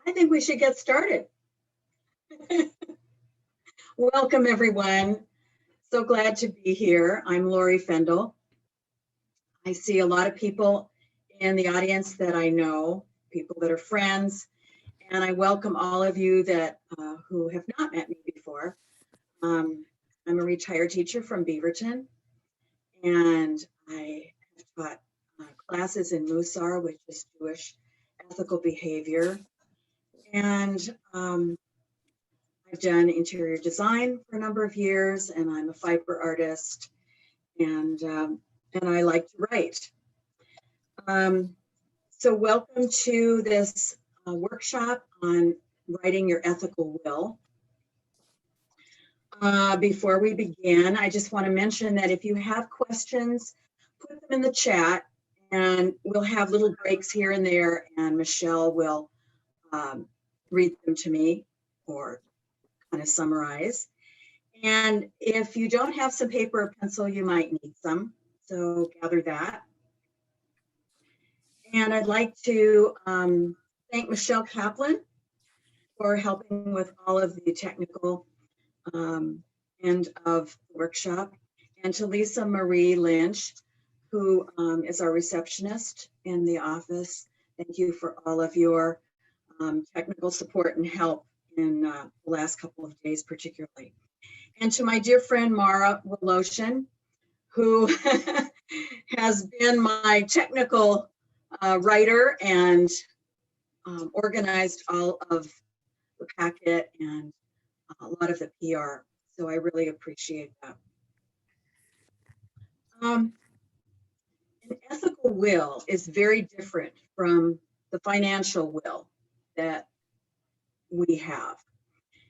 I think we should get started. Welcome, everyone. So glad to be here. I'm Lori Fendel. I see a lot of people in the audience that I know, people that are friends, and I welcome all of you that who have not met me before. I'm a retired teacher from Beaverton, and I have taught classes in Musar, which is Jewish ethical behavior. And I've done interior design for a number of years, and I'm a fiber artist, and I like to write. So welcome to this workshop on writing your ethical will. Before we begin, I just want to mention that if you have questions, put them in the chat, and we'll have little breaks here and there, and Michelle will read them to me or kind of summarize. And if you don't have some paper or pencil, you might need some, so gather that. And I'd like to thank Michelle Kaplan for helping with all of the technical end of the workshop, and to Lisa Marie Lynch, who is our receptionist in the office. Thank you for all of your technical support and help in the last couple of days particularly. And to my dear friend Mara Woloshin, who has been my technical writer and organized all of the packet and a lot of the PR. So I really appreciate that. An ethical will is very different from the financial will that we have.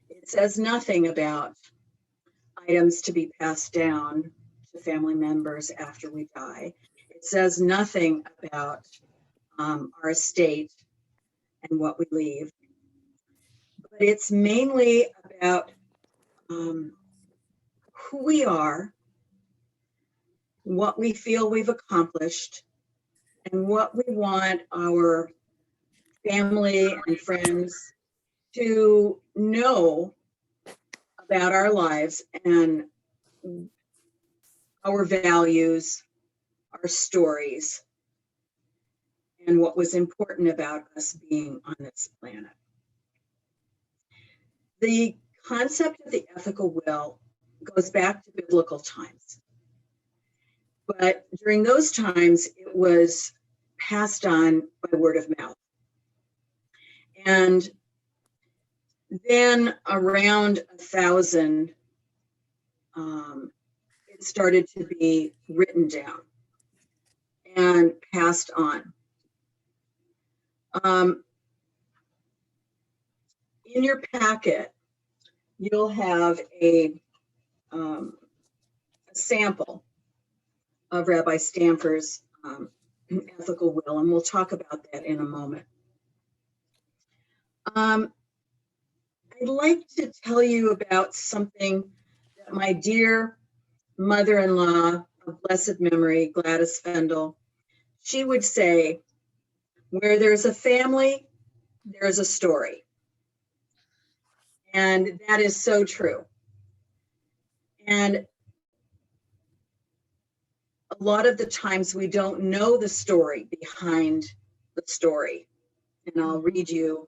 It says nothing about items to be passed down to family members after we die. It says nothing about our estate and what we leave. But it's mainly about who we are, what we feel we've accomplished, and what we want our family and friends to know about our lives and our values, our stories, and what was important about us being on this planet. The concept of the ethical will goes back to biblical times. But during those times, it was passed on by word of mouth. And then around 1000, it started to be written down and passed on. In your packet, you'll have a sample of Rabbi Stamfer's ethical will, and we'll talk about that in a moment. I'd like to tell you about something that my dear mother-in-law of blessed memory, Gladys Fendel, she would say, where there's a family, there's a story. And that is so true. And a lot of the times we don't know the story behind the story. And I'll read you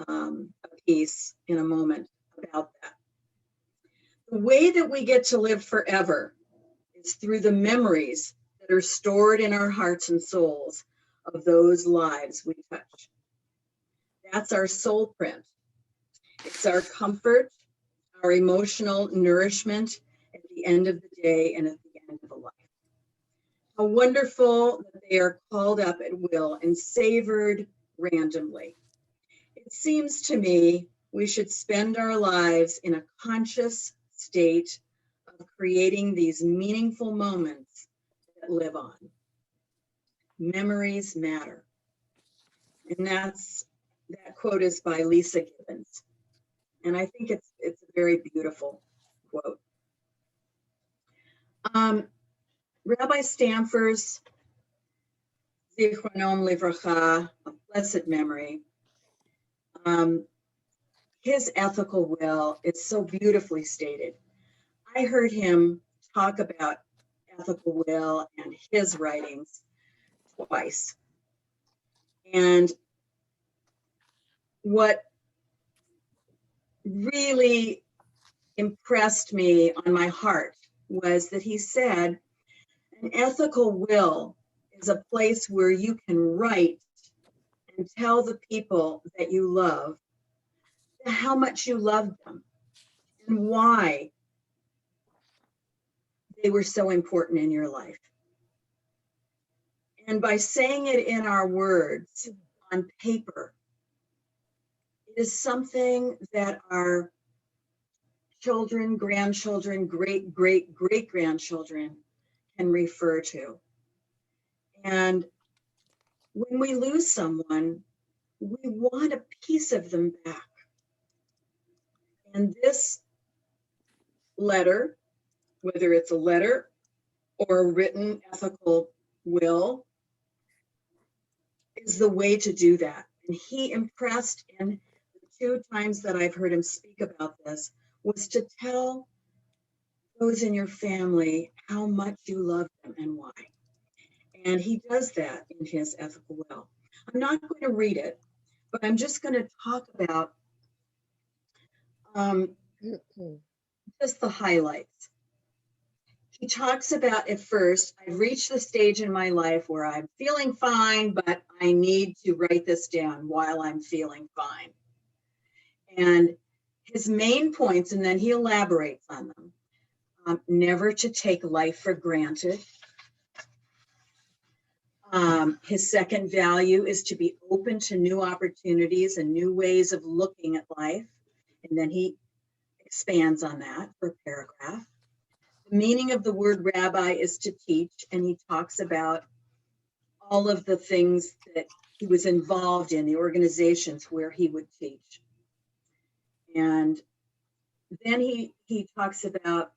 a piece in a moment about that. The way that we get to live forever is through the memories that are stored in our hearts and souls of those lives we touch. That's our soul print. It's our comfort, our emotional nourishment at the end of the day and at the end of a life. How wonderful that they are called up at will and savored randomly. It seems to me we should spend our lives in a conscious state of creating these meaningful moments that live on. Memories matter. And that quote is by Lisa Gibbons. And I think it's a very beautiful quote. Rabbi Stamfer's Zichronom Livracha, of blessed memory, His ethical will is so beautifully stated. I heard him talk about ethical will and his writings twice. And what really impressed me on my heart was that he said, an ethical will is a place where you can write and tell the people that you love how much you love them and why they were so important in your life. And by saying it in our words on paper, it is something that our children, grandchildren, great-great-great-grandchildren can refer to. And when we lose someone, we want a piece of them back. And this letter, whether it's a letter or a written ethical will, is the way to do that. And he impressed in the 2 times that I've heard him speak about this was to tell those in your family how much you love them and why. And he does that in his ethical will. I'm not going to read it, but I'm just going to talk about just the highlights. He talks about at first, I've reached the stage in my life where I'm feeling fine, but I need to write this down while I'm feeling fine. And his main points, and then he elaborates on them. Never to take life for granted. His second value is to be open to new opportunities and new ways of looking at life. And then he expands on that for a paragraph. The meaning of the word rabbi is to teach, and he talks about all of the things that he was involved in, the organizations where he would teach. And then he talks about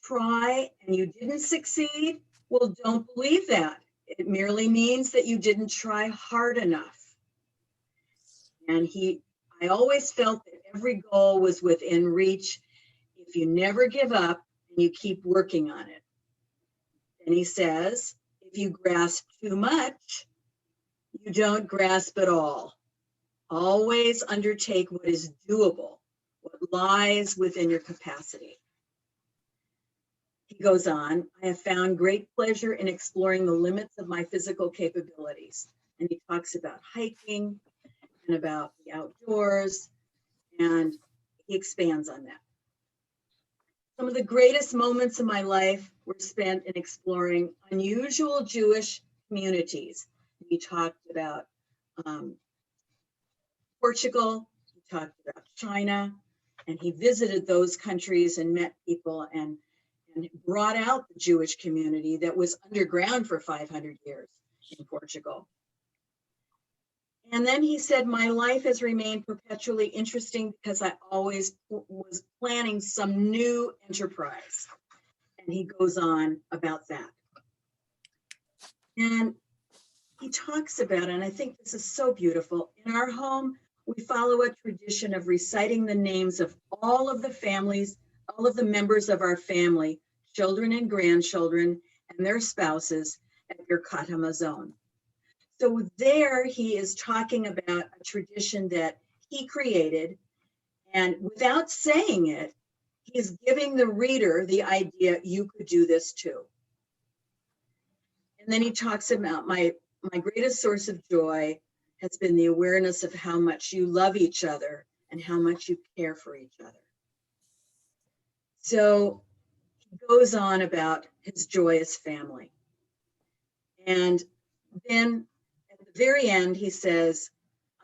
try and you didn't succeed. Well, don't believe that. It merely means that you didn't try hard enough. And I always felt that every goal was within reach if you never give up and you keep working on it. And he says, if you grasp too much, you don't grasp at all. Always undertake what is doable, what lies within your capacity. He goes on, I have found great pleasure in exploring the limits of my physical capabilities. And he talks about hiking and about the outdoors, and he expands on that. Some of the greatest moments of my life were spent in exploring unusual Jewish communities. He talked about Portugal, he talked about China, and he visited those countries and met people and brought out the Jewish community that was underground for 500 years in Portugal. And then he said, my life has remained perpetually interesting because I always was planning some new enterprise. And he goes on about that. And he talks about, and I think this is so beautiful, in our home, we follow a tradition of reciting the names of all of the families, all of the members of our family, children and grandchildren, and their spouses at Birkat HaMazon. So there he is talking about a tradition that he created, and without saying it, he's giving the reader the idea you could do this too. And then he talks about my greatest source of joy has been the awareness of how much you love each other and how much you care for each other. So he goes on about his joyous family. And then at the very end, he says,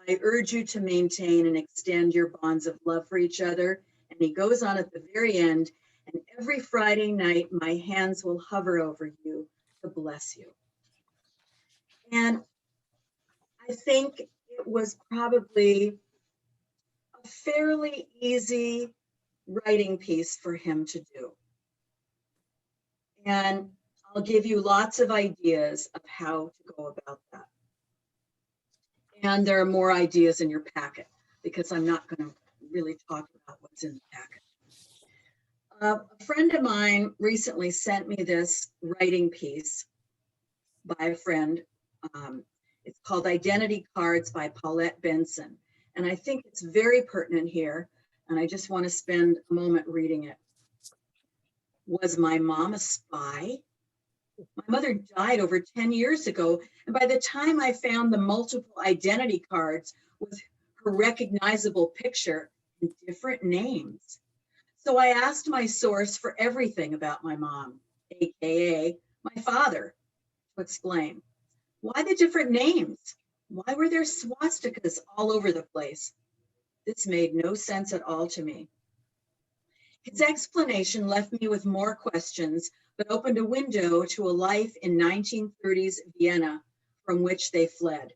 I urge you to maintain and extend your bonds of love for each other. And he goes on at the very end, and every Friday night, my hands will hover over you to bless you. And I think it was probably a fairly easy writing piece for him to do. And I'll give you lots of ideas of how to go about that. And there are more ideas in your packet. because I'm not going to really talk about what's in the packet. A friend of mine recently sent me this writing piece by a friend. It's called Identity Cards by Paulette Benson. And I think it's very pertinent here. And I just want to spend a moment reading it. Was my mom a spy? My mother died over 10 years ago. And by the time I found the multiple identity cards with her recognizable picture and different names. So I asked my source for everything about my mom, AKA my father, to explain. Why the different names? Why were there swastikas all over the place? This made no sense at all to me. His explanation left me with more questions, but opened a window to a life in 1930s Vienna from which they fled.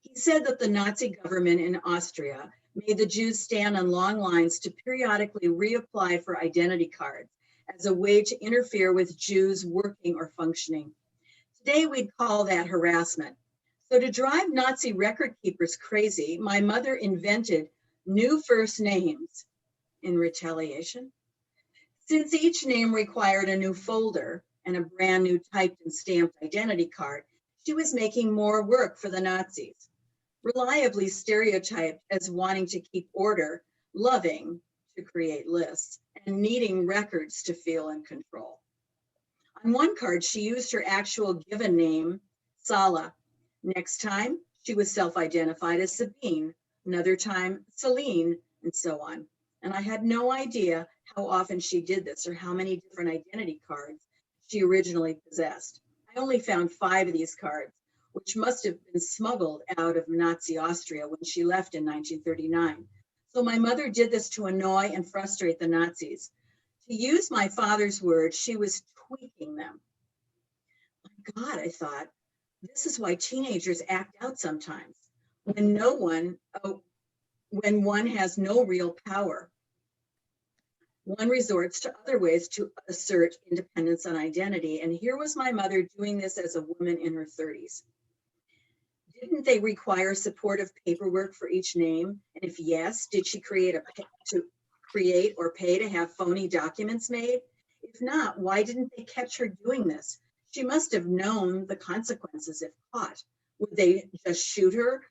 He said that the Nazi government in Austria made the Jews stand on long lines to periodically reapply for identity cards as a way to interfere with Jews working or functioning. Today, we'd call that harassment. So to drive Nazi record keepers crazy, my mother invented new first names in retaliation. Since each name required a new folder and a brand new typed and stamped identity card, she was making more work for the Nazis. Reliably stereotyped as wanting to keep order, loving to create lists, and needing records to feel in control. On one card, she used her actual given name, Sala. Next time, she was self-identified as Sabine. Another time, Celine, and so on. And I had no idea how often she did this or how many different identity cards she originally possessed. I only found 5 of these cards, which must have been smuggled out of Nazi Austria when she left in 1939. So my mother did this to annoy and frustrate the Nazis. To use my father's words, she was tweaking them. My God, I thought, this is why teenagers act out sometimes when one has no real power. One resorts to other ways to assert independence and identity. And here was my mother doing this as a woman in her 30s. Didn't they require supportive paperwork for each name? And if yes, did she create or pay to have phony documents made? If not, why didn't they catch her doing this? She must have known the consequences if caught. Would they just shoot her?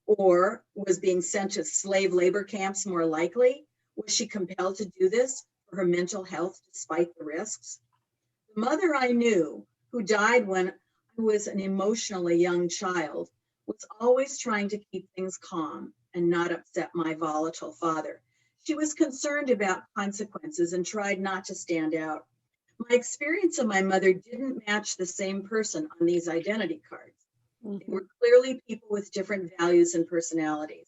Or was being sent to slave labor camps more likely? Was she compelled to do this for her mental health despite the risks? The mother I knew, who died when I was an emotionally young child, was always trying to keep things calm and not upset my volatile father. She was concerned about consequences and tried not to stand out. My experience of my mother didn't match the same person on these identity cards. They were clearly people with different values and personalities.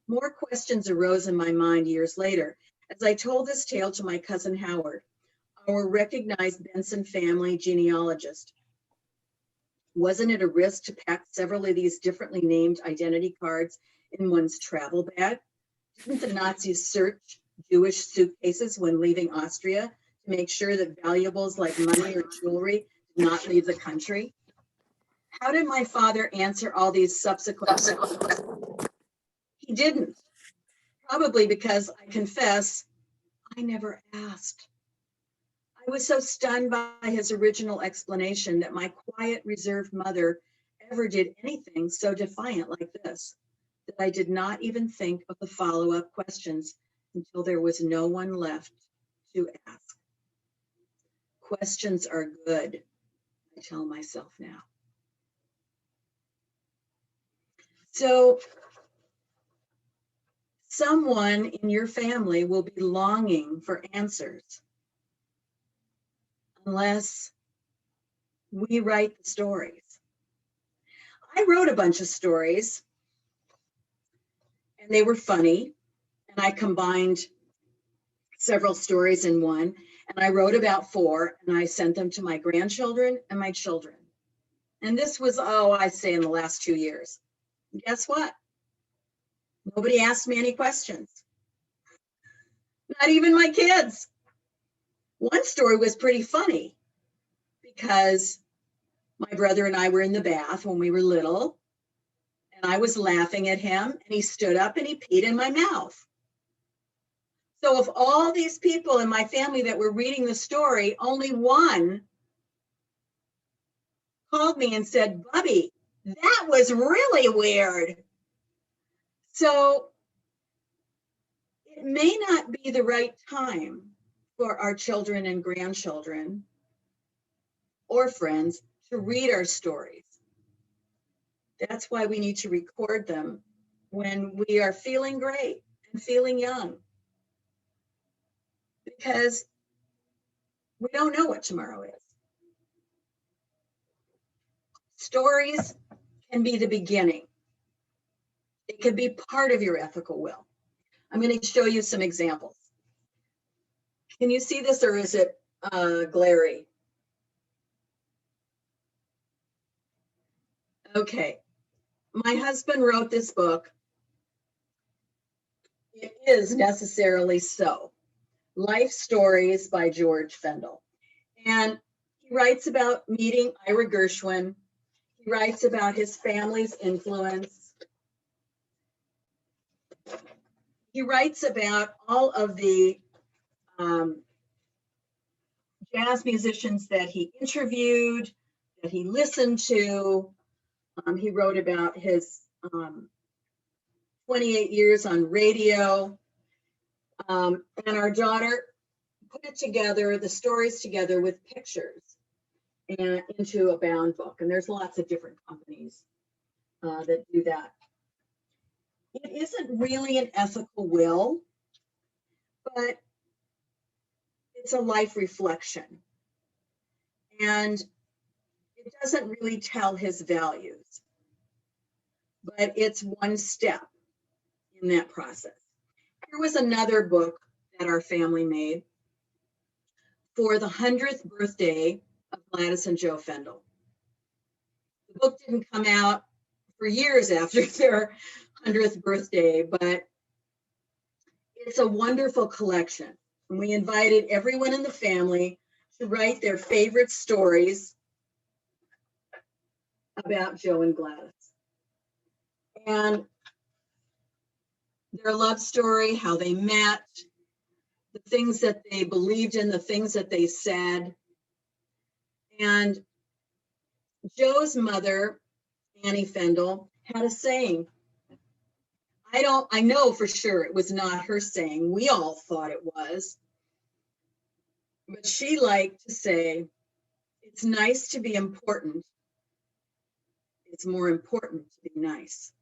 More questions arose in my mind years later as I told this tale to my cousin Howard, our recognized Benson family genealogist. Wasn't it a risk to pack several of these differently named identity cards in one's travel bag? Didn't the Nazis search Jewish suitcases when leaving Austria to make sure that valuables like money or jewelry did not leave the country? How did my father answer all these subsequent questions? He didn't. Probably because I confess, I never asked. I was so stunned by his original explanation that my quiet, reserved mother ever did anything so defiant like this, that I did not even think of the follow-up questions until there was no one left to ask. Questions are good, I tell myself now. So someone in your family will be longing for answers unless we write the stories. I wrote a bunch of stories and they were funny, and I combined several stories in one, and I wrote about 4 and I sent them to my grandchildren and my children. And this was, I'd say in the last 2 years. And guess what? Nobody asked me any questions. Not even my kids. One story was pretty funny because my brother and I were in the bath when we were little, And I was laughing at him, and he stood up and he peed in my mouth. So of all these people in my family that were reading the story, only one called me and said, Bubby, that was really weird. So it may not be the right time for our children and grandchildren or friends to read our stories. That's why we need to record them when we are feeling great and feeling young, because we don't know what tomorrow is. Stories can be the beginning. It could be part of your ethical will. I'm going to show you some examples. Can you see this, or is it glary? Okay. My husband wrote this book. It is necessarily so. Life Stories by George Fendel. And he writes about meeting Ira Gershwin. He writes about his family's influence. He writes about all of the jazz musicians that he interviewed, that he listened to. He wrote about his 28 years on radio. And our daughter put it together, the stories together with pictures, and into a bound book. And there's lots of different companies that do that. It isn't really an ethical will, but it's a life reflection. And it doesn't really tell his values, but it's one step in that process. Here was another book that our family made for the 100th birthday of Gladys and Joe Fendel. The book didn't come out for years after their 100th birthday, but it's a wonderful collection. And we invited everyone in the family to write their favorite stories about Joe and Gladys. And their love story, how they met, the things that they believed in, the things that they said. And Joe's mother, Annie Fendel, had a saying. I know for sure it was not her saying. We all thought it was. But she liked to say, it's nice to be important. It's more important to be nice.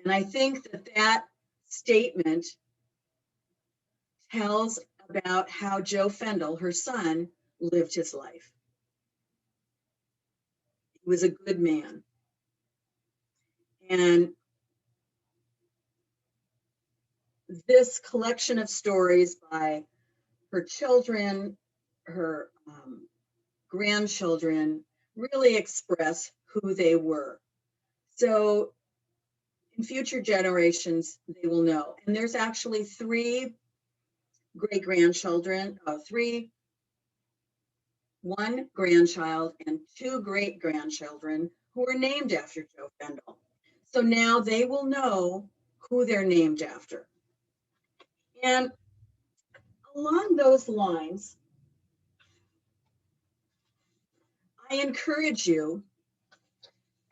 And I think that that statement tells about how Joe Fendel, her son, lived his life. He was a good man. And this collection of stories by her children, her grandchildren, really express who they were. So in future generations, they will know. And there's actually 3 great-grandchildren, one grandchild and 2 great-grandchildren who are named after Joe Fendel. So now they will know who they're named after. And along those lines, I encourage you,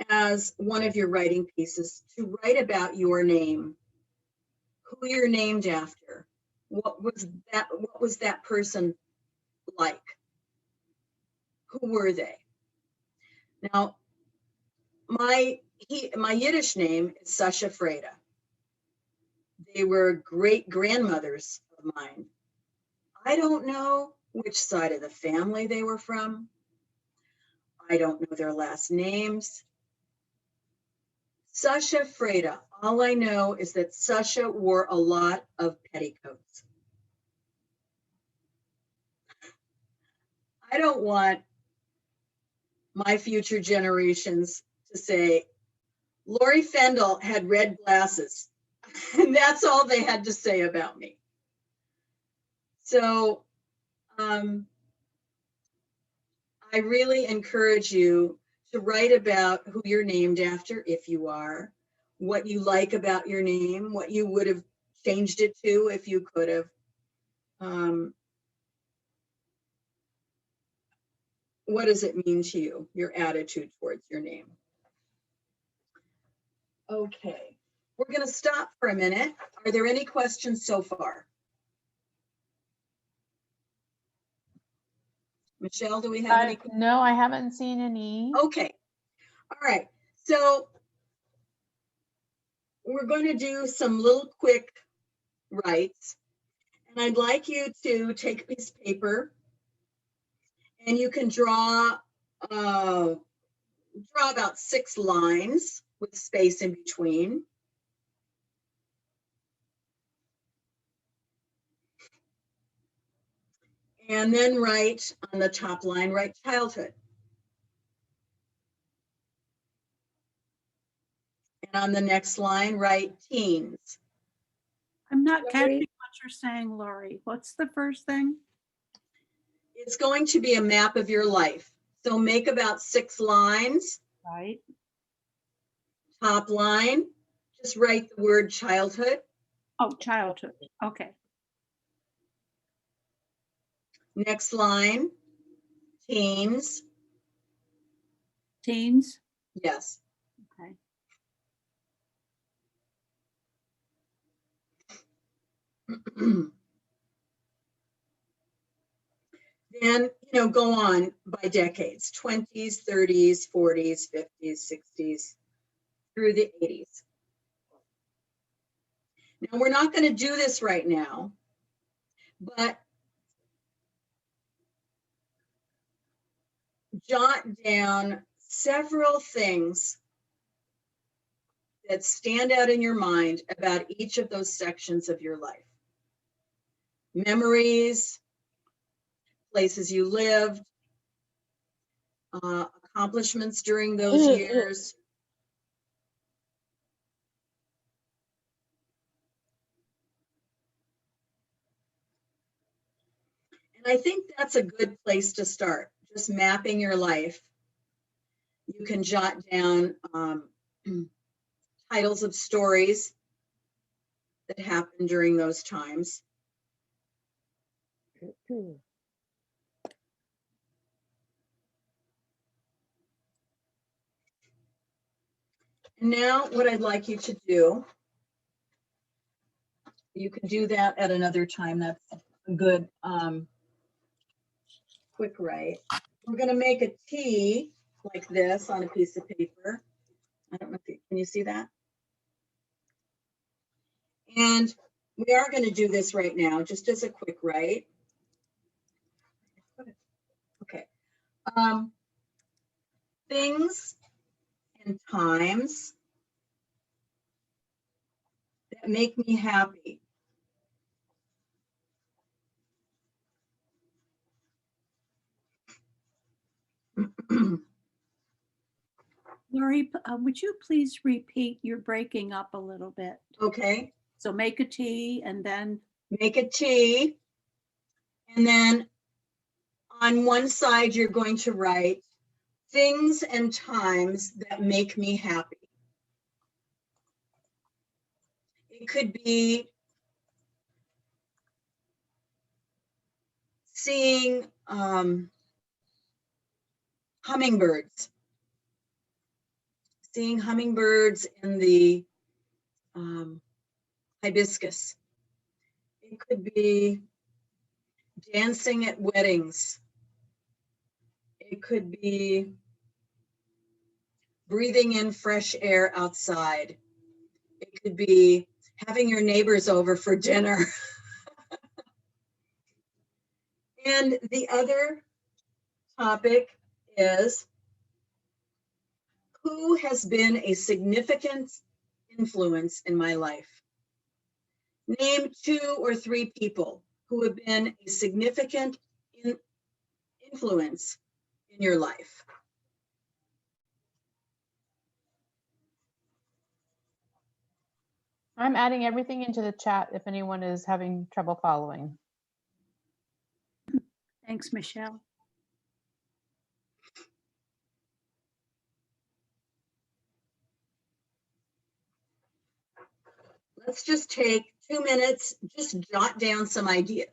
as one of your writing pieces, to write about your name, who you're named after. What was that person like? Who were they? Now, my Yiddish name is Sasha Freda. They were great grandmothers of mine. I don't know which side of the family they were from. I don't know their last names. Sasha Freda, all I know is that Sasha wore a lot of petticoats. I don't want my future generations to say, Lori Fendel had red glasses, and that's all they had to say about me. So I really encourage you to write about who you're named after, if you are, what you like about your name, what you would have changed it to if you could have. What does it mean to you, your attitude towards your name? Okay, we're going to stop for a minute. Are there any questions so far? Michelle, do we have any? No, I haven't seen any. Okay, all right. So we're going to do some little quick writes. And I'd like you to take a piece of paper and you can draw about 6 lines with space in between. And then write on the top line, write childhood. And on the next line, write teens. I'm not catching what you're saying, Lori. What's the first thing? It's going to be a map of your life. So make about 6 lines. Right. Top line, just write the word childhood. Oh, childhood. Okay. Next line, teens. Teens. Yes. Okay. Then, go on by decades, 20s, 30s, 40s, 50s, 60s, through the 80s. Now, we're not going to do this right now, but jot down several things that stand out in your mind about each of those sections of your life. Memories, places you lived, accomplishments during those years. And I think that's a good place to start, just mapping your life. You can jot down titles of stories that happened during those times. And now what I'd like you to do, you can do that at another time. That's a good quick write. We're going to make a T like this on a piece of paper. I don't know if can you see that? And we are going to do this right now, just as a quick write. Okay. Things and times that make me happy. Lori, would you please repeat? You're breaking up a little bit. Okay. So make a T and then? Make a T. And then on one side, you're going to write things and times that make me happy. It could be seeing hummingbirds. Seeing hummingbirds in the hibiscus. It could be dancing at weddings. It could be breathing in fresh air outside. It could be having your neighbors over for dinner. And the other topic is, who has been a significant influence in my life? Name 2 or 3 people who have been a significant influence in your life. I'm adding everything into the chat if anyone is having trouble following. Thanks, Michelle. let's just take 2 minutes, just jot down some ideas.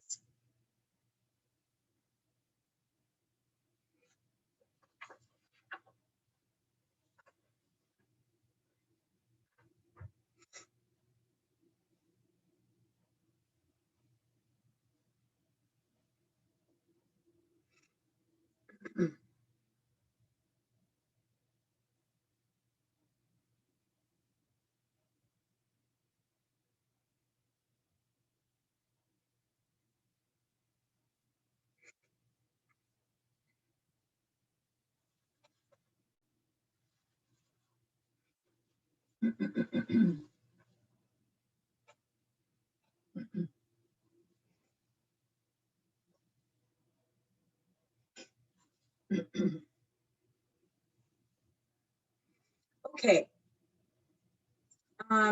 Okay.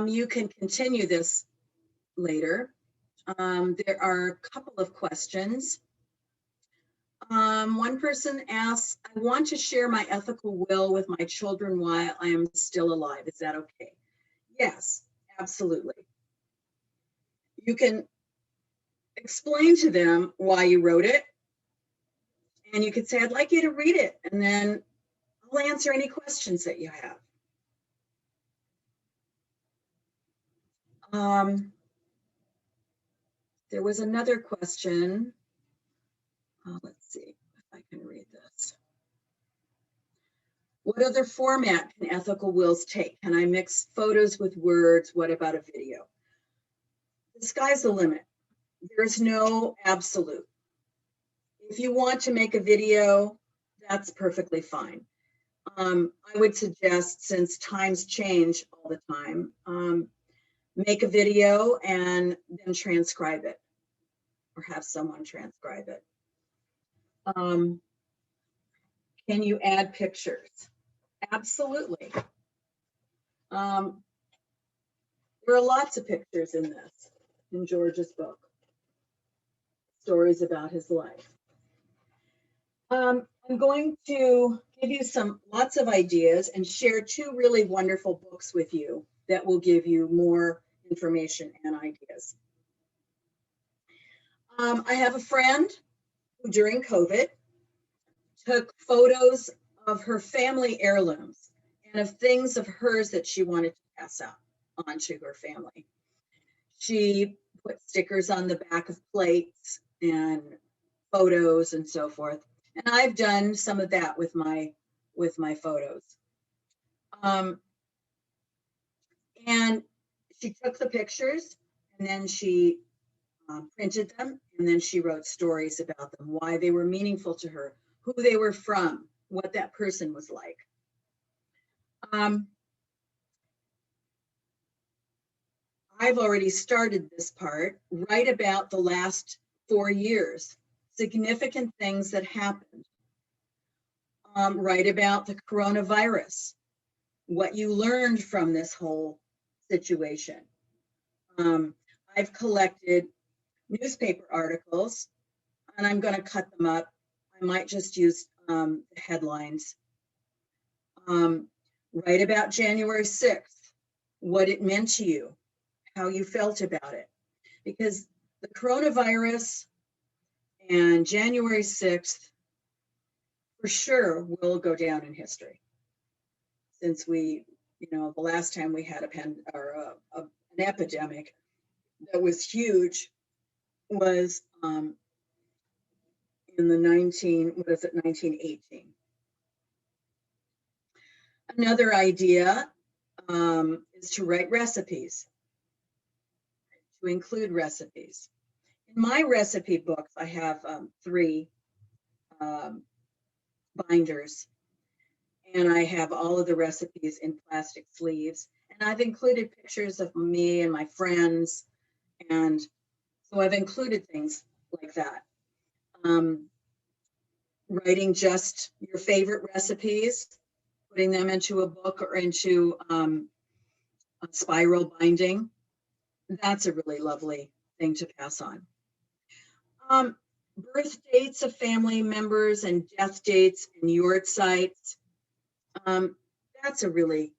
You can continue this later. There are a couple of questions. One person asks, I want to share my ethical will with my children while I am still alive. Is that okay? Yes, absolutely. You can explain to them why you wrote it. And you could say, I'd like you to read it. And then I'll answer any questions that you have. There was another question. Let's see if I can read this. What other format can ethical wills take? Can I mix photos with words? What about a video? The sky's the limit. There's no absolute. If you want to make a video, that's perfectly fine. I would suggest, since times change all the time, make a video and then transcribe it, or have someone transcribe it. Can you add pictures? Absolutely. There are lots of pictures in this, in George's book, stories about his life. I'm going to give you lots of ideas and share 2 really wonderful books with you that will give you more information and ideas. I have a friend who during COVID took photos of her family heirlooms and of things of hers that she wanted to pass on to her family. She put stickers on the back of plates and photos and so forth. And I've done some of that with my photos. And she took the pictures and then she printed them, and then she wrote stories about them, why they were meaningful to her, who they were from, what that person was like. I've already started this part. Write about the last 4 years, significant things that happened. Write about the coronavirus, what you learned from this whole situation. I've collected newspaper articles, and I'm going to cut them up. I might just use the headlines. Write about January 6th, what it meant to you, how you felt about it. Because the coronavirus and January 6th for sure will go down in history. Since the last time we had an epidemic that was huge was in the 1918. Another idea is to write recipes, to include recipes. In my recipe books, I have 3 binders, and I have all of the recipes in plastic sleeves. And I've included pictures of me and my friends, and so I've included things like that. Writing just your favorite recipes, putting them into a book or into a spiral binding. That's a really lovely thing to pass on. Birth dates of family members and death dates and yard sites. That's a really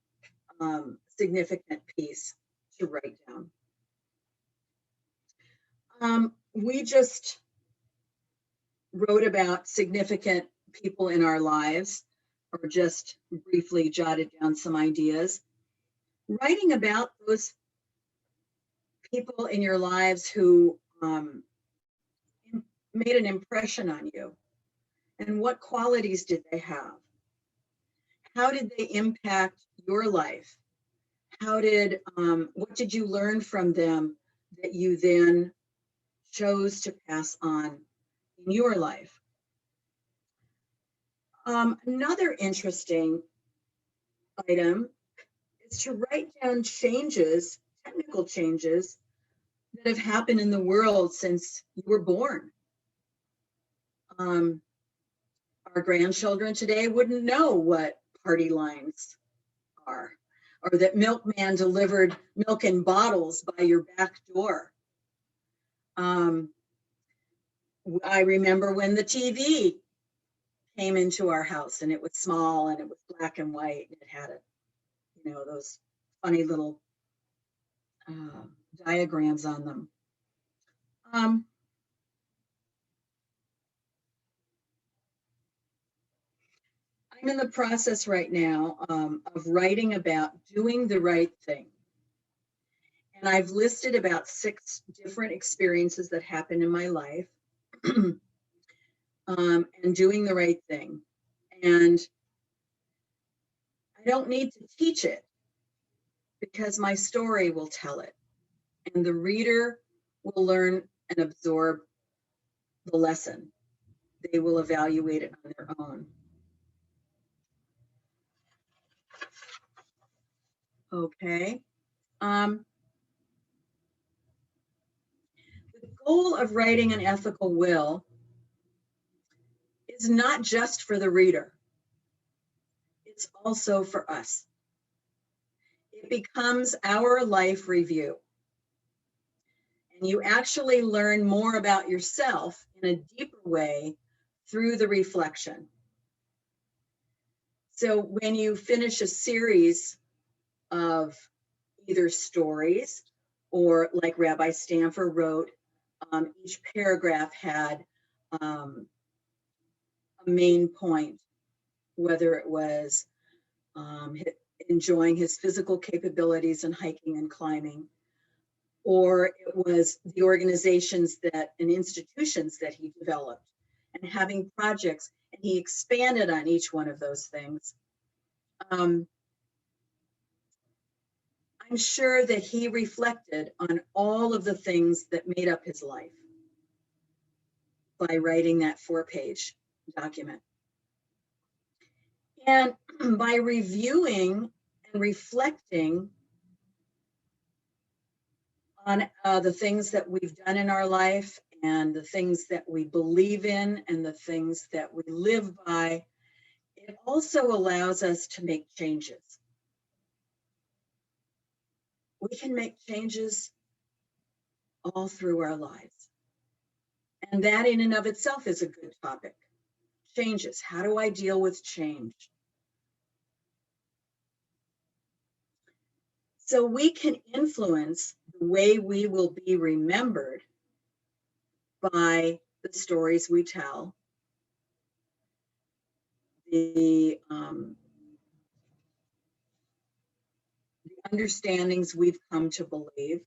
significant piece to write down. We just wrote about significant people in our lives, or just briefly jotted down some ideas. Writing about those people in your lives who made an impression on you, and what qualities did they have? How did they impact your life? What did you learn from them that you then chose to pass on in your life? Another interesting item is to write down changes, technical changes that have happened in the world since you were born. Our grandchildren today wouldn't know what party lines are, or that milkman delivered milk in bottles by your back door. I remember when the TV came into our house, and it was small and it was black and white, and it had those funny little diagrams on them. I'm in the process right now of writing about doing the right thing. And I've listed about 6 different experiences that happened in my life, and doing the right thing. And I don't need to teach it, because my story will tell it, and the reader will learn and absorb the lesson. They will evaluate it on their own. Okay. The goal of writing an ethical will is not just for the reader. It's also for us. It becomes our life review. And you actually learn more about yourself in a deeper way through the reflection. So when you finish a series of either stories, or like Rabbi Stanford wrote, each paragraph had a main point, whether it was enjoying his physical capabilities in hiking and climbing, or it was the organizations and institutions that he developed, and having projects, and he expanded on each one of those things. I'm sure that he reflected on all of the things that made up his life by writing that 4-page document. And by reviewing and reflecting on the things that we've done in our life, and the things that we believe in, and the things that we live by, it also allows us to make changes. We can make changes all through our lives. And that in and of itself is a good topic. Changes. How do I deal with change? So we can influence the way we will be remembered by the stories we tell, the understandings we've come to believe.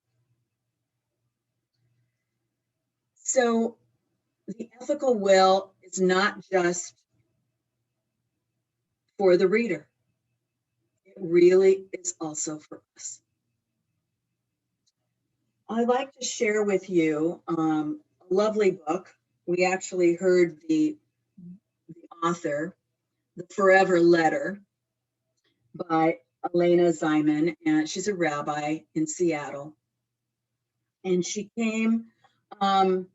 So the ethical will is not just for the reader. It really is also for us. I'd like to share with you a lovely book. We actually heard the author, The Forever Letter, by Elena Ziman, and she's a rabbi in Seattle. And she came under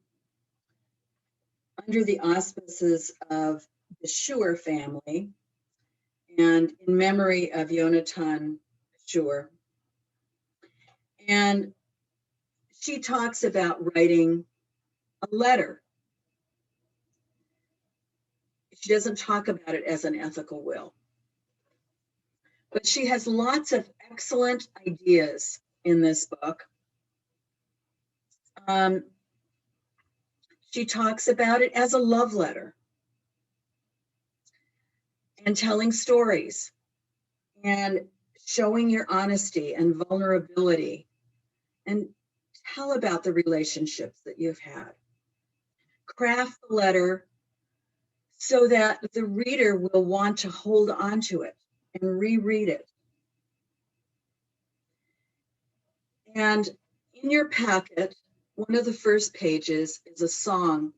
the auspices of the Schur family, and in memory of Yonatan Schur. And she talks about writing a letter. She doesn't talk about it as an ethical will, but she has lots of excellent ideas in this book. She talks about it as a love letter and telling stories and showing your honesty and vulnerability and tell about the relationships that you've had. Craft the letter so that the reader will want to hold on to it and reread it. And in your packet, one of the first pages is a song,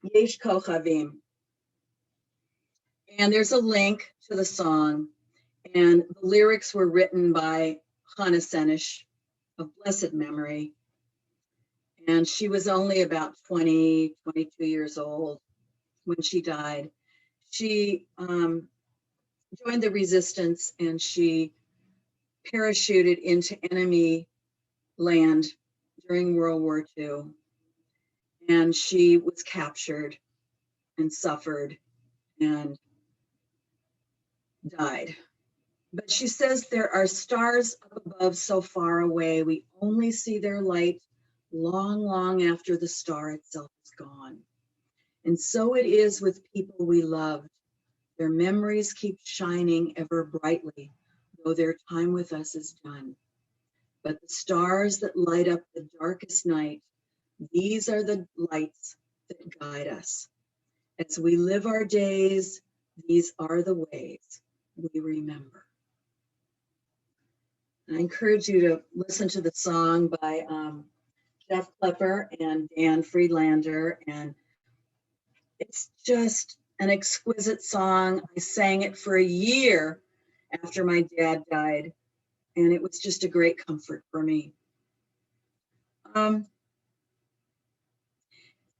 Yesh Kochavim. And there's a link to the song, and the lyrics were written by Hannah Senish of blessed memory. And she was only about 20, 22 years old when she died. She joined the resistance and she parachuted into enemy land during World War II. And she was captured and suffered and died. But she says there are stars up above so far away, we only see their light long, long after the star itself is gone. And so it is with people we loved. Their memories keep shining ever brightly, though their time with us is done. But the stars that light up the darkest night, these are the lights that guide us. As we live our days, these are the ways we remember. I encourage you to listen to the song by Jeff Klepper and Dan Friedlander, and it's just an exquisite song. I sang it for a year after my dad died, and it was just a great comfort for me.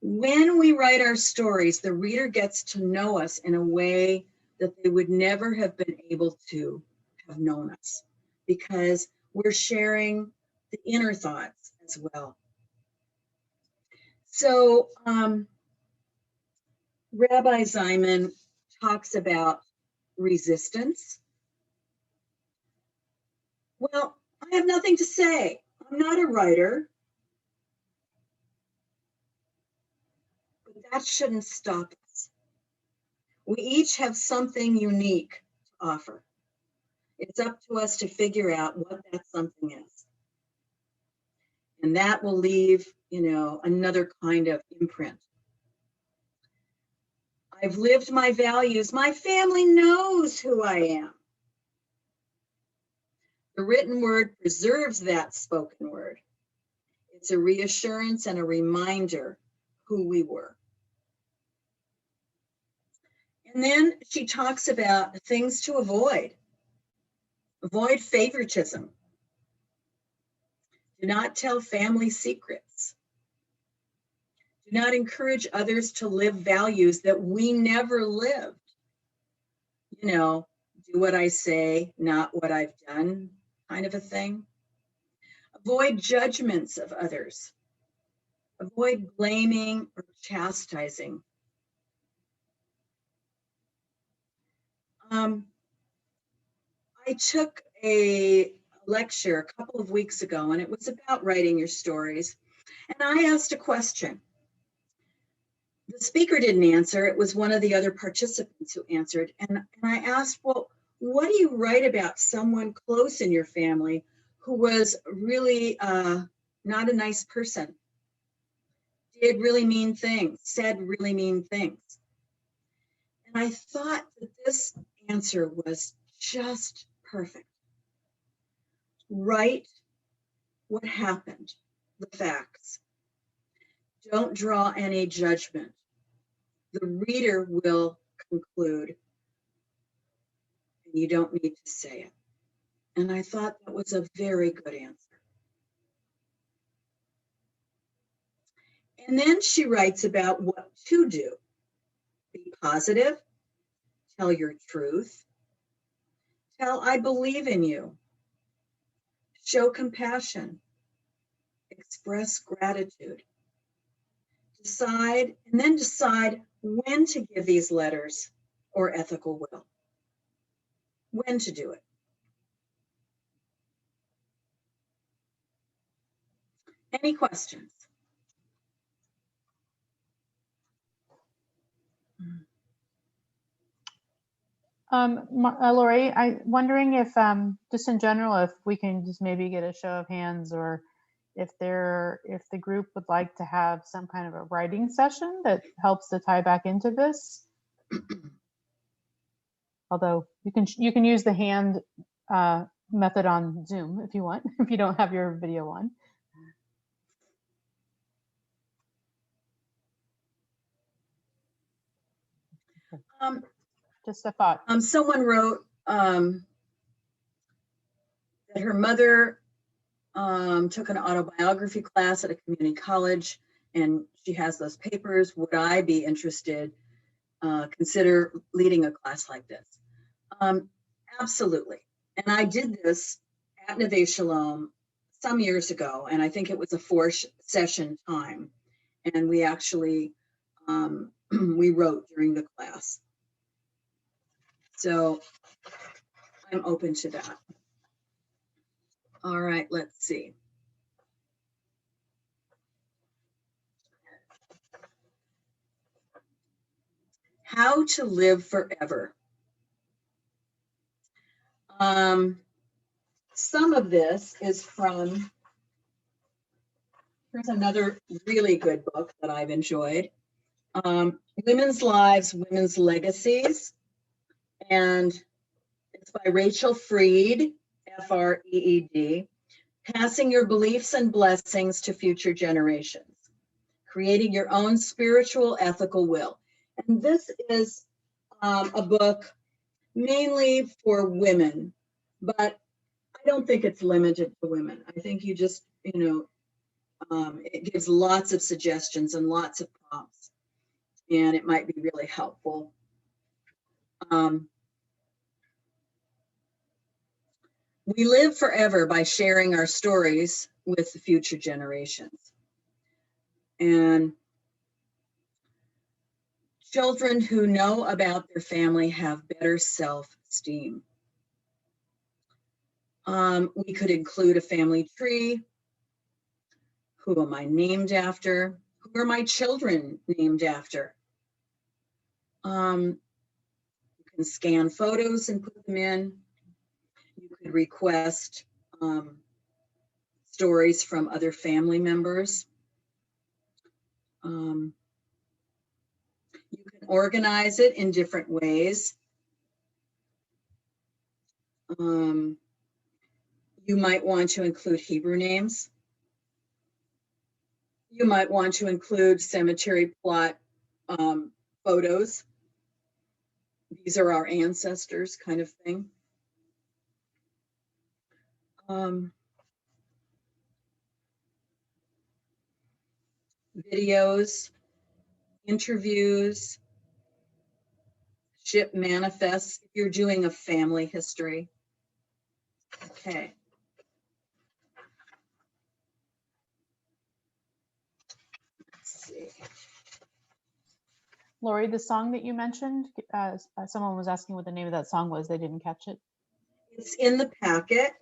When we write our stories, the reader gets to know us in a way that they would never have been able to have known us, because we're sharing the inner thoughts as well. So Rabbi Ziman talks about resistance. Well, I have nothing to say. I'm not a writer. But that shouldn't stop us. We each have something unique to offer. It's up to us to figure out what that something is. And that will leave, another kind of imprint. I've lived my values. My family knows who I am. The written word preserves that spoken word. It's a reassurance and a reminder who we were. And then she talks about things to avoid. Avoid favoritism. Do not tell family secrets. Do not encourage others to live values that we never lived. Do what I say, not what I've done, kind of a thing. Avoid judgments of others. Avoid blaming or chastising. I took a lecture a couple of weeks ago, and it was about writing your stories. And I asked a question. The speaker didn't answer. It was one of the other participants who answered. And I asked, well, what do you write about someone close in your family who was really not a nice person? Did really mean things, said really mean things. And I thought that this answer was just perfect. Write what happened, the facts. Don't draw any judgment. The reader will conclude, and you don't need to say it. And I thought that was a very good answer. And then she writes about what to do. Be positive, tell your truth, tell I believe in you, show compassion, express gratitude, decide when to give these letters or ethical will, when to do it. Any questions? Lori, I'm wondering if, just in general, if we can just maybe get a show of hands, or if the group would like to have some kind of a writing session that helps to tie back into this. Although you can use the hand method on Zoom if you want, if you don't have your video on. Just a thought. Someone wrote that her mother took an autobiography class at a community college, and she has those papers. Would I be interested, consider leading a class like this? Absolutely. And I did this at Neve Shalom some years ago, and I think it was a 4-session time. And we actually, we wrote during the class. So I'm open to that. All right, let's see. How to live forever. Some of this is from, here's another really good book that I've enjoyed. Women's Lives, Women's Legacies. And it's by Rachel Freed, F-R-E-E-D. Passing Your Beliefs and Blessings to Future Generations. Creating Your Own Spiritual Ethical Will. And this is a book mainly for women, but I don't think it's limited to women. I think you just, it gives lots of suggestions and lots of prompts, and it might be really helpful. We live forever by sharing our stories with the future generations. And children who know about their family have better self-esteem. We could include a family tree. Who am I named after? Who are my children named after? You can scan photos and put them in. You could request stories from other family members. You can organize it in different ways. You might want to include Hebrew names. You might want to include cemetery plot photos. These are our ancestors, kind of thing. Videos, interviews, ship manifests, if you're doing a family history. Okay. Let's see. Lori, the song that you mentioned, someone was asking what the name of that song was. They didn't catch it. It's in the packet.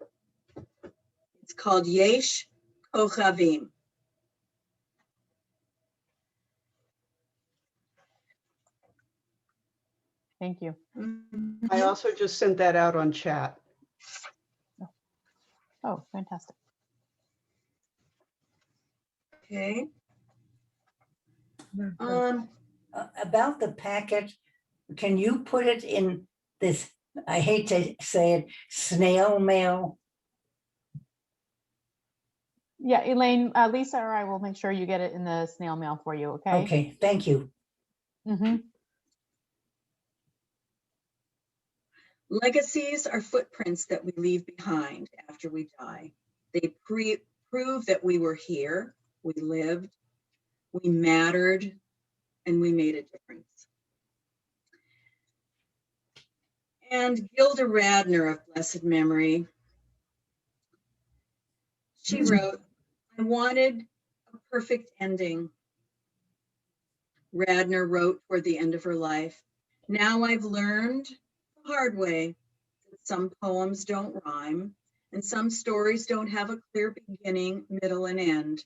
It's called Yesh Kochavim. Thank you. I also just sent that out on chat. Oh, fantastic. Okay. About the packet, can you put it in this, I hate to say it, snail mail? Yeah, Elaine, Lisa or I will make sure you get it in the snail mail for you, okay? Okay, thank you. Mm-hmm. Legacies are footprints that we leave behind after we die. They prove that we were here, we lived, we mattered, and we made a difference. And Gilda Radner of blessed memory, she wrote, I wanted a perfect ending. Radner wrote toward the end of her life, now I've learned the hard way that some poems don't rhyme and some stories don't have a clear beginning, middle, and end.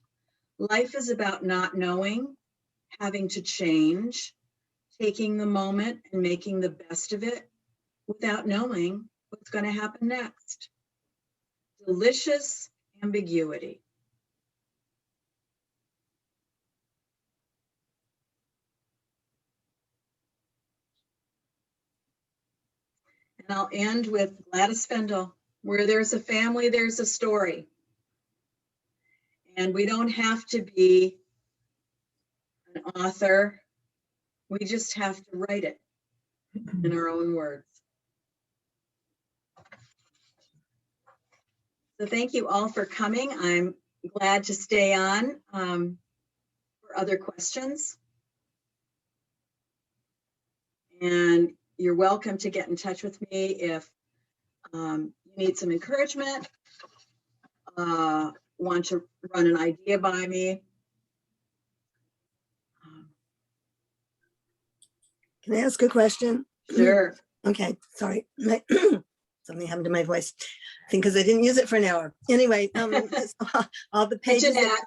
Life is about not knowing, having to change, taking the moment and making the best of it. without knowing what's going to happen next. Delicious ambiguity. And I'll end with Gladys Fendel. Where there's a family, there's a story. And we don't have to be an author. We just have to write it in our own words. So thank you all for coming. I'm glad to stay on for other questions. And you're welcome to get in touch with me if you need some encouragement, want to run an idea by me. Can I ask a question? Sure. Okay, sorry. Something happened to my voice. I think because I didn't use it for an hour. Anyway, all the Hey, pages. Jeanette.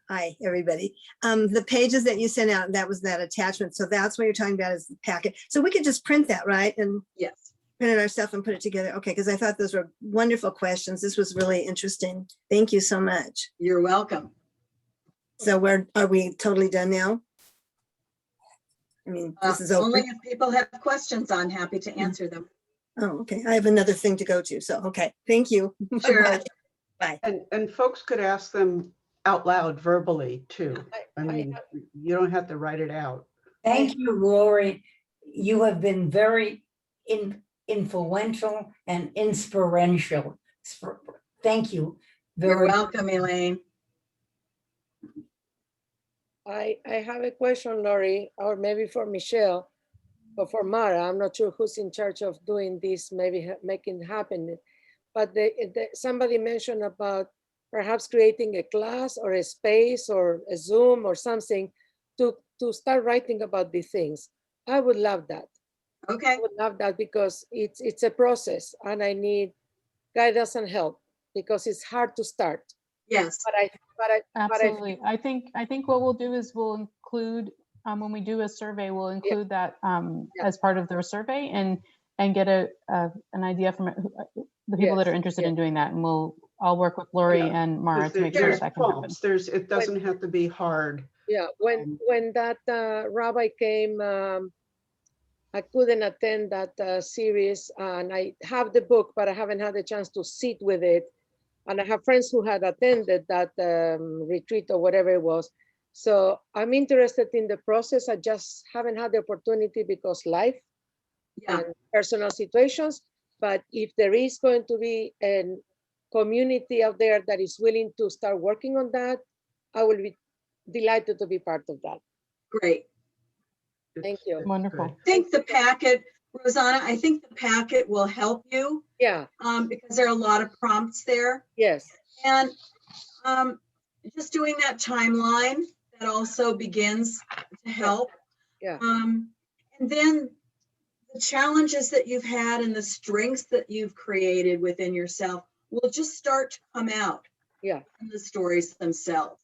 Hi, everybody. The pages that you sent out, that was that attachment. So that's what you're talking about is the packet. So we could just print that, right? And Yes. print it ourselves and put it together. Okay, because I thought those were wonderful questions. This was really interesting. Thank you so much. You're welcome. So are we totally done now? I mean, this is over. Only if people have questions, I'm happy to answer them. Oh, okay. I have another thing to go to. So, okay. Thank you. Sure. Bye. Bye. And folks could ask them out loud verbally too. I mean, you don't have to write it out. Thank you, Lori. You have been very influential and inspirational. Thank you. You're welcome, Elaine. I have a question, Lori, or maybe for Michelle, or for Mara. I'm not sure who's in charge of doing this, maybe making it happen. But somebody mentioned about perhaps creating a class or a space or a Zoom or something to start writing about these things. I would love that. Okay. I would love that because it's a process and I need guidance and help because it's hard to start. Yes. Absolutely. I think what we'll do is we'll include when we do a survey, we'll include that as part of their survey and get an idea from the people that are interested in doing that. And I'll work with Lori and Mara to make sure that can happen. It doesn't have to be hard. Yeah, when that rabbi came, I couldn't attend that series, and I have the book, but I haven't had a chance to sit with it. And I have friends who had attended that retreat or whatever it was. So I'm interested in the process. I just haven't had the opportunity because life and personal situations. But if there is going to be a community out there that is willing to start working on that, I will be delighted to be part of that. Great. Thank you. Wonderful. I think the packet, Rosanna, I think the packet will help you. Yeah. Because there are a lot of prompts there. Yes. And just doing that timeline, that also begins to help. Yeah. And then the challenges that you've had and the strengths that you've created within yourself will just start to come out. Yeah. In the stories themselves.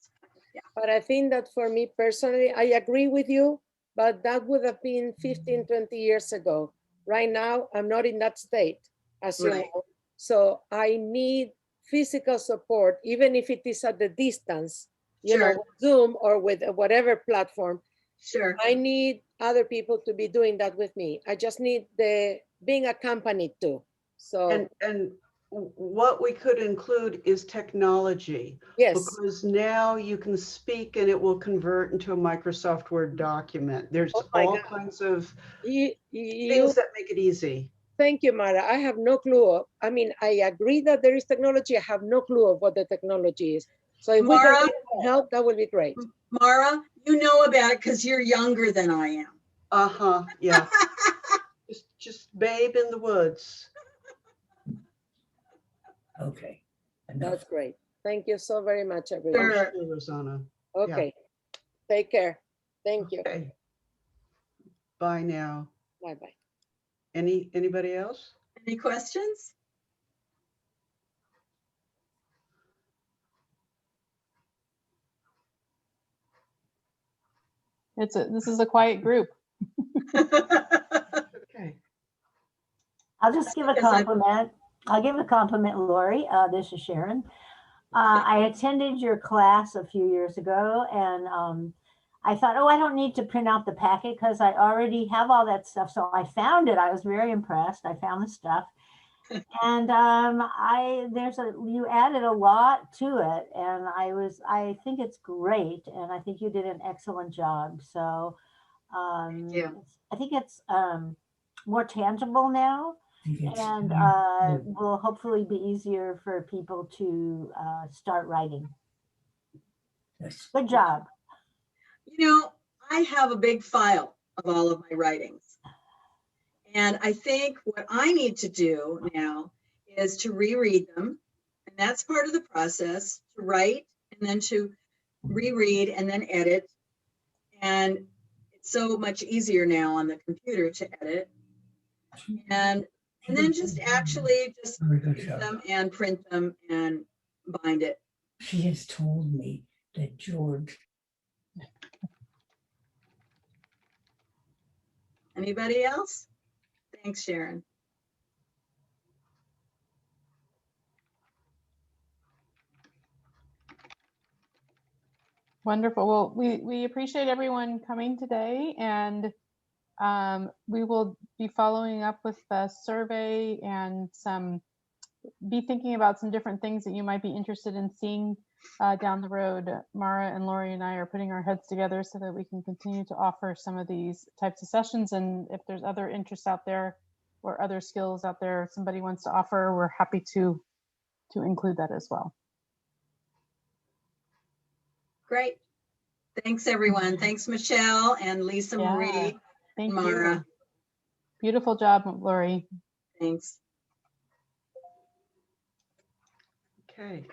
Yeah. But I think that for me personally, I agree with you, but that would have been 15, 20 years ago. Right now, I'm not in that state, as you know. So I need physical support, even if it is at the distance, you know, with Zoom or with whatever platform. Sure. I need other people to be doing that with me. I just need being accompanied too. So and what we could include is technology. Yes. Because now you can speak and it will convert into a Microsoft Word document. There's all kinds of things that make it easy. Thank you, Mara. I have no clue. I mean, I agree that there is technology. I have no clue of what the technology is. So if we can help, that would be great. Mara, you know about it because you're younger than I am. Uh-huh, yeah. just babe in the woods. Okay. That's great. Thank you so very much, everyone. Sure, Rosanna. Okay. Take care. Thank you. Okay. Bye now. Bye-bye. Anybody else? Any questions? This is a quiet group. Okay. I'll just give a Because I've- compliment. I'll give a compliment, Lori. This is Sharon. I attended your class a few years ago, and I thought, oh, I don't need to print out the packet because I already have all that stuff. So I found it. I was very impressed. I found the stuff. And you added a lot to it, and I think it's great, and I think you did an excellent job. So you. I think it's more tangible now, and will hopefully be easier for people to start writing. Good job. You know, I have a big file of all of my writings. And I think what I need to do now is to reread them. And that's part of the process, to write and then to reread and then edit. And it's so much easier now on the computer to edit. And then just actually just read them and print them and bind it. She has told me that George. Anybody else? Thanks, Sharon. Wonderful. Well, we appreciate everyone coming today, and we will be following up with the survey and be thinking about some different things that you might be interested in seeing down the road. Mara and Lori and I are putting our heads together so that we can continue to offer some of these types of sessions. And if there's other interests out there or other skills out there somebody wants to offer, we're happy to include that as well. Great. Thanks, everyone. Thanks, Michelle and Lisa Yeah, Marie. Thank Mara. you. Beautiful job, Lori. Thanks. Okay.